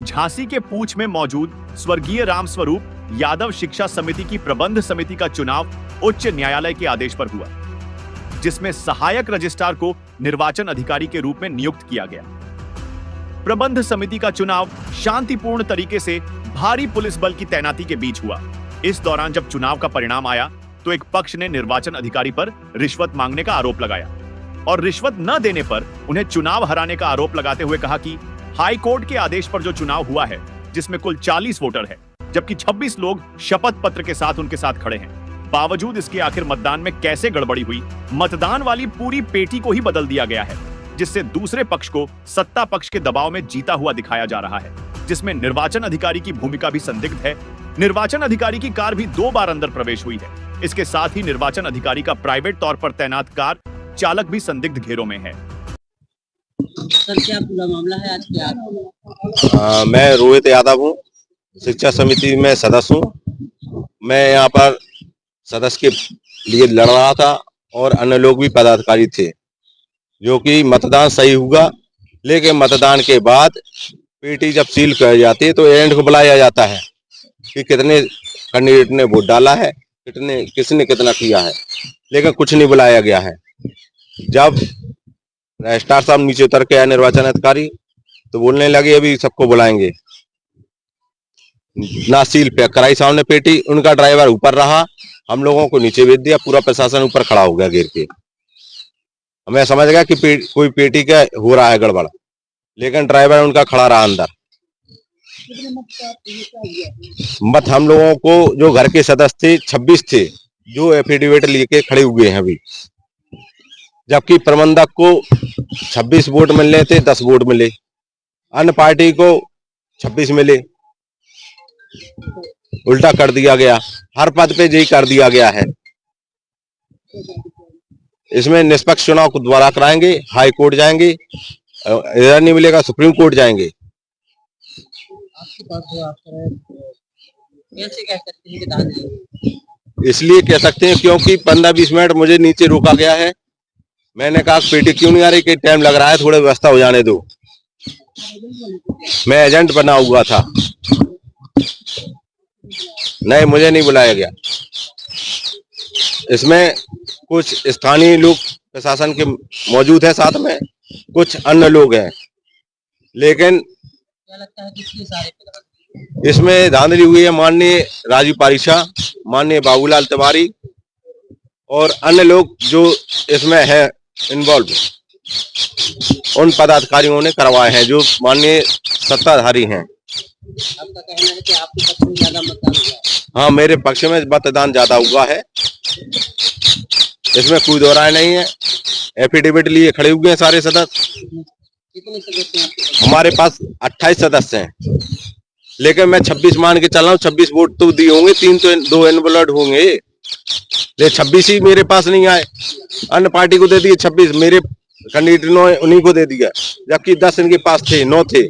झांसी के पूछ में मौजूद स्वर्गीय रामस्वरूप यादव शिक्षा समिति की प्रबंध समिति का चुनाव उच्च न्यायालय के आदेश पर हुआ, जिसमें सहायक रजिस्ट्रार को निर्वाचन अधिकारी के रूप में नियुक्त किया गया। प्रबंध समिति का चुनाव शांतिपूर्ण तरीके से भारी पुलिस बल की तैनाती के बीच हुआ। इस दौरान जब चुनाव का परिणाम आया तो एक पक्ष ने निर्वाचन अधिकारी पर रिश्वत मांगने का आरोप लगाया और रिश्वत न देने पर उन्हें चुनाव हराने का आरोप लगाते हुए कहा कि हाई कोर्ट के आदेश पर जो चुनाव हुआ है, जिसमें कुल 40 वोटर है, जबकि 26 लोग शपथ पत्र के साथ उनके साथ खड़े हैं, बावजूद इसके आखिर मतदान में कैसे गड़बड़ी हुई, मतदान वाली पूरी पेटी को ही बदल दिया गया है, जिससे दूसरे पक्ष को सत्ता पक्ष के दबाव में जीता हुआ दिखाया जा रहा है, जिसमें निर्वाचन अधिकारी की भूमिका भी संदिग्ध है। निर्वाचन अधिकारी की कार भी 2 बार अंदर प्रवेश हुई है। इसके साथ ही निर्वाचन अधिकारी का प्राइवेट तौर पर तैनात कार चालक भी संदिग्ध घेरों में है। सर, क्या पूरा मामला है आज क्या? मैं रोहित यादव हूँ, शिक्षा समिति में सदस्य हूँ। मैं यहाँ पर सदस्य के लिए लड़ रहा था और अन्य लोग भी पदाधिकारी थे, जो कि मतदान सही हुआ, लेकिन मतदान के बाद पेटी जब सील कर जाती है तो एजेंट को बुलाया जाता है कि कितने कैंडिडेट ने वोट डाला है, किसने कितना किया है, लेकिन कुछ नहीं बुलाया गया है। जब रजिस्ट्रार साहब नीचे उतर के आए निर्वाचन अधिकारी, तो बोलने लगे अभी सबको बुलाएंगे। ना सील पैक कराई सामने पेटी, उनका ड्राइवर ऊपर रहा, हम लोगों को नीचे भेज दिया, पूरा प्रशासन ऊपर खड़ा हो गया घेर के। मैं समझ गया कि कोई पेटी का हो रहा है गड़बड़, लेकिन ड्राइवर उनका खड़ा रहा अंदर। मत हम लोगों को, जो घर के सदस्य थे 26 थे, जो एफिडेविट लेके खड़े हुए हैं अभी, जबकि प्रबंधक को 26 वोट मिलने थे, 10 वोट मिले, अन्य पार्टी को 26 मिले। उल्टा कर दिया गया, हर पद पे यही कर दिया गया है। इसमें निष्पक्ष चुनाव को दोबारा कराएंगे, हाई कोर्ट जाएंगे, इधर नहीं मिलेगा सुप्रीम कोर्ट जाएंगे। आपके पास तो आप कैसे कह सकते हैं कि दादी? इसलिए कह सकते हैं क्योंकि 15-20 मिनट मुझे नीचे रोका गया है। मैंने कहा पेटी क्यों नहीं आ रही, कि टाइम लग रहा है, थोड़ी व्यवस्था हो जाने दो। मैं एजेंट बना हुआ था, नहीं मुझे नहीं बुलाया गया। इसमें कुछ स्थानीय लोग प्रशासन के मौजूद है, साथ में कुछ अन्य लोग हैं, लेकिन क्या लगता है किसके सारे इसमें धांधली हुई है। माननीय राजू पारिशा, माननीय बाबूलाल तिवारी और अन्य लोग जो इसमें है इन्वॉल्व, उन पदाधिकारियों ने करवाए हैं जो माननीय सत्ताधारी हैं। आपका कहना है कि आपके पक्ष में ज्यादा मतदान हुआ है? हाँ, मेरे पक्ष में मतदान ज्यादा हुआ है, इसमें कोई दो राय नहीं है। एफिडेविट लिए खड़े हुए हैं सारे सदस्य। कितने सदस्य हैं आपके पास? हमारे पास 28 सदस्य हैं, लेकिन मैं 26 मान के चल रहा हूँ। 26 वोट तो दिए होंगे, 3 तो 2 इनवॉल्व होंगे, लेकिन 26 ही मेरे पास नहीं आए। अन्य पार्टी को दे दिए 26, मेरे कैंडिडेट उन्हीं को दे दिया, जबकि 10 इनके पास थे, 9 थे।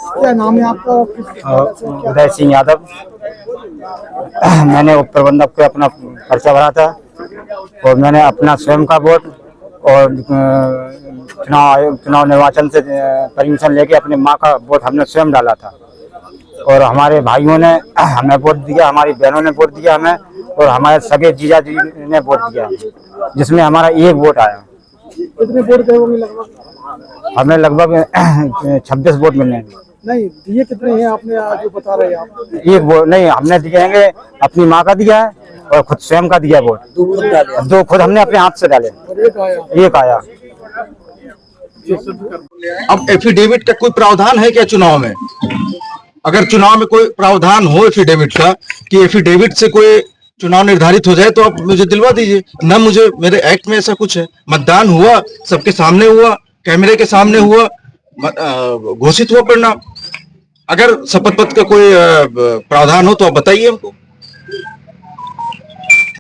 क्या नाम है आपका? उदय सिंह यादव। मैंने उप प्रबंधक पे अपना पर्चा भरा था और मैंने अपना स्वयं का वोट और चुनाव निर्वाचन से परमिशन लेके अपनी माँ का वोट हमने स्वयं डाला था। और हमारे भाइयों ने हमें वोट दिया, हमारी बहनों ने वोट दिया हमें, और हमारे सगे जीजा जी ने वोट दिया, जिसमें हमारा 1 वोट आया। कितने वोट गए होंगे लगभग? हमें लगभग 26 वोट मिले हैं। नहीं, दिए कितने हैं आपने जो बता रहे हैं आप? 1 वोट नहीं, हमने दिए हैं, अपनी माँ का दिया है और खुद स्वयं का दिया वोट। 2 खुद हमने अपने हाथ से डाले, एक आया। अब एफिडेविट का कोई प्रावधान है क्या चुनाव में? अगर चुनाव में कोई प्रावधान हो एफिडेविट का, कि एफिडेविट से कोई चुनाव निर्धारित हो जाए, तो आप मुझे दिलवा दीजिए ना। मुझे, मेरे एक्ट में ऐसा कुछ है। मतदान हुआ, सबके सामने हुआ, कैमरे के सामने हुआ, घोषित हुआ परिणाम। अगर शपथ पत्र का कोई प्रावधान हो तो आप बताइए हमको।